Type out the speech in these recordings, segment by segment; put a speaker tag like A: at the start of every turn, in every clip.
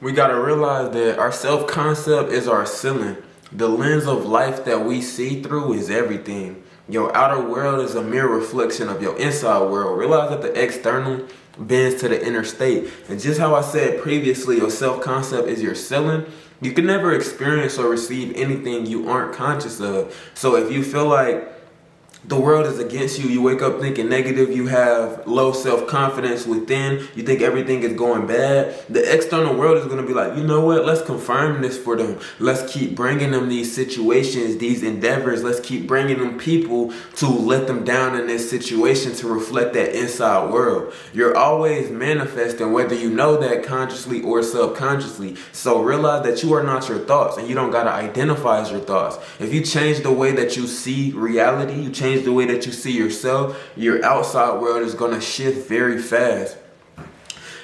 A: We gotta realize that our self-concept is our ceiling. The lens of life that we see through is everything. Your outer world is a mirror reflection of your inside world. Realize that the external bends to the inner state. And just how I said previously, your self-concept is your ceiling. You can never experience or receive anything you aren't conscious of. So if you feel like the world is against you, you wake up thinking negative, you have low self-confidence within, you think everything is going bad, the external world is going to be like, you know what, let's confirm this for them. Let's keep bringing them these situations, these endeavors. Let's keep bringing them people to let them down in this situation to reflect that inside world. You're always manifesting, whether you know that consciously or subconsciously. So realize that you are not your thoughts, and you don't got to identify as your thoughts. If you change the way that you see reality, you change the way that you see yourself, your outside world is going to shift very fast.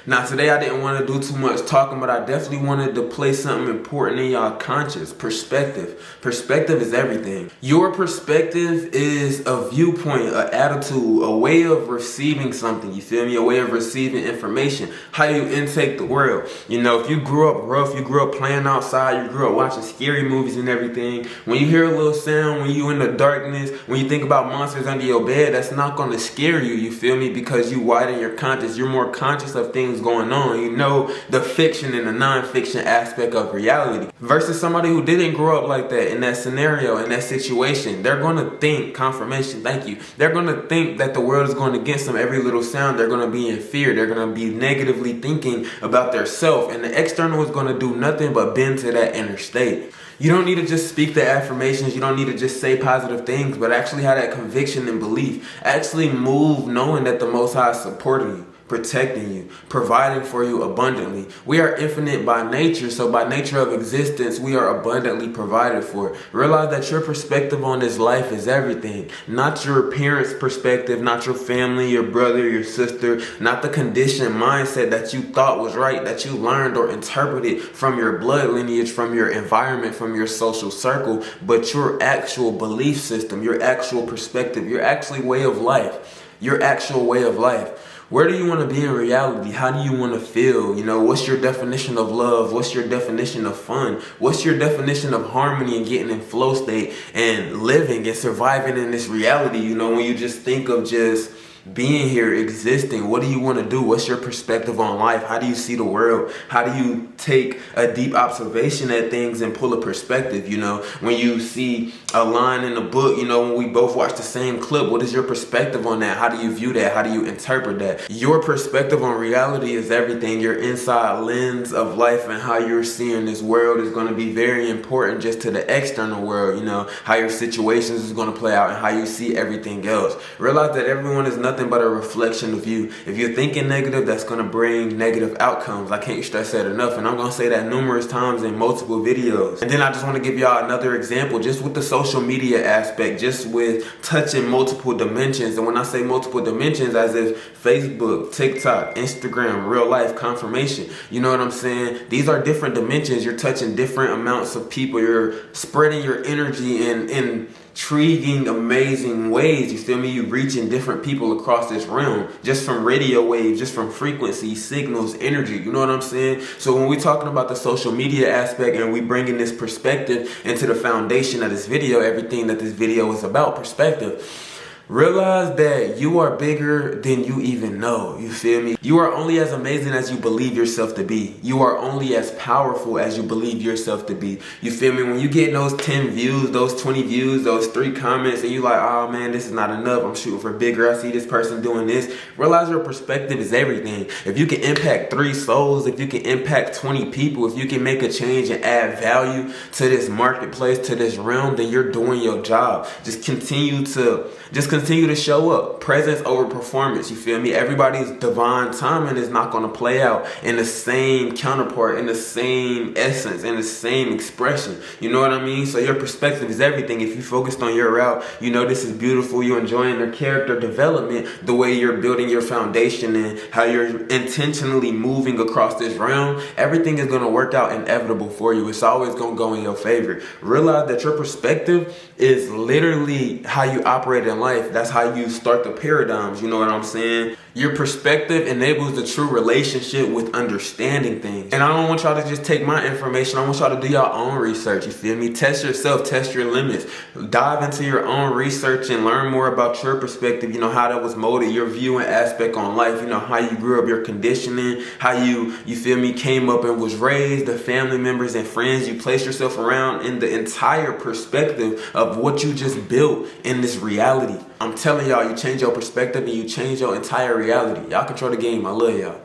A: Now today I didn't want to do too much talking, but I definitely wanted to place something important in y'all conscious. Perspective. Perspective is everything. Your perspective is a viewpoint, an attitude, a way of receiving something, you feel me? A way of receiving information, how you intake the world. You know, if you grew up rough, you grew up playing outside, you grew up watching scary movies and everything, when you hear a little sound, when you in the darkness, when you think about monsters under your bed, that's not going to scare you, you feel me? Because you widen your conscious, you're more conscious of things going on. You know the fiction and the non-fiction aspect of reality. Versus somebody who didn't grow up like that, in that scenario, in that situation, they're going to think, confirmation, thank you, they're going to think that the world is going against them. Every little sound, they're going to be in fear. They're going to be negatively thinking about their self, and the external is going to do nothing but bend to that inner state. You don't need to just speak the affirmations. You don't need to just say positive things, but actually have that conviction and belief. Actually move knowing that the Most High is supporting you, protecting you, providing for you abundantly. We are infinite by nature, so by nature of existence, we are abundantly provided for. Realize that your perspective on this life is everything. Not your parents' perspective, not your family, your brother, your sister, not the conditioned mindset that you thought was right, that you learned or interpreted from your blood lineage, from your environment, from your social circle, but your actual belief system, your actual perspective, your actual way of life, your actual way of life. Where do you want to be in reality? How do you want to feel? You know, what's your definition of love? What's your definition of fun? What's your definition of harmony and getting in flow state and living and surviving in this reality? You know, when you just think of just being here, existing, what do you want to do? What's your perspective on life? How do you see the world? How do you take a deep observation at things and pull a perspective? You know, when you see a line in a book, you know, when we both watch the same clip, what is your perspective on that? How do you view that? How do you interpret that? Your perspective on reality is everything. Your inside lens of life and how you're seeing this world is going to be very important just to the external world, you know, how your situations is going to play out and how you see everything else. Realize that everyone is nothing but a reflection of you. If you're thinking negative, that's going to bring negative outcomes. I can't stress that enough, and I'm going to say that numerous times in multiple videos. And then I just want to give y'all another example just with the social media aspect, just with touching multiple dimensions. And when I say multiple dimensions, as if Facebook, TikTok, Instagram, real life, confirmation, you know what I'm saying? These are different dimensions. You're touching different amounts of people. You're spreading your energy in intriguing, amazing ways. You feel me? You reaching different people across this realm, just from radio waves, just from frequencies, signals, energy. You know what I'm saying? So when we're talking about the social media aspect and we bringing this perspective into the foundation of this video, everything that this video is about, perspective. Realize that you are bigger than you even know. You feel me? You are only as amazing as you believe yourself to be. You are only as powerful as you believe yourself to be. You feel me? When you get those 10 views, those 20 views, those 3 comments, and you like, oh man, this is not enough. I'm shooting for bigger. I see this person doing this. Realize your perspective is everything. If you can impact 3 souls, if you can impact 20 people, if you can make a change and add value to this marketplace, to this realm, then you're doing your job. Just continue to show up. Presence over performance. You feel me? Everybody's divine timing is not going to play out in the same counterpart, in the same essence, in the same expression. You know what I mean? So your perspective is everything. If you focused on your route, you know this is beautiful. You're enjoying your character development, the way you're building your foundation and how you're intentionally moving across this realm. Everything is going to work out inevitable for you. It's always going to go in your favor. Realize that your perspective is literally how you operate in life. That's how you start the paradigms. You know what I'm saying? Your perspective enables the true relationship with understanding things. And I don't want y'all to just take my information. I want y'all to do your own research. You feel me? Test yourself, test your limits. Dive into your own research and learn more about your perspective. You know, how that was molded, your view and aspect on life. You know, how you grew up, your conditioning, how you feel me, came up and was raised, the family members and friends you placed yourself around, in the entire perspective of what you just built in this reality. I'm telling y'all, you change your perspective and you change your entire reality. Y'all control the game. I love y'all.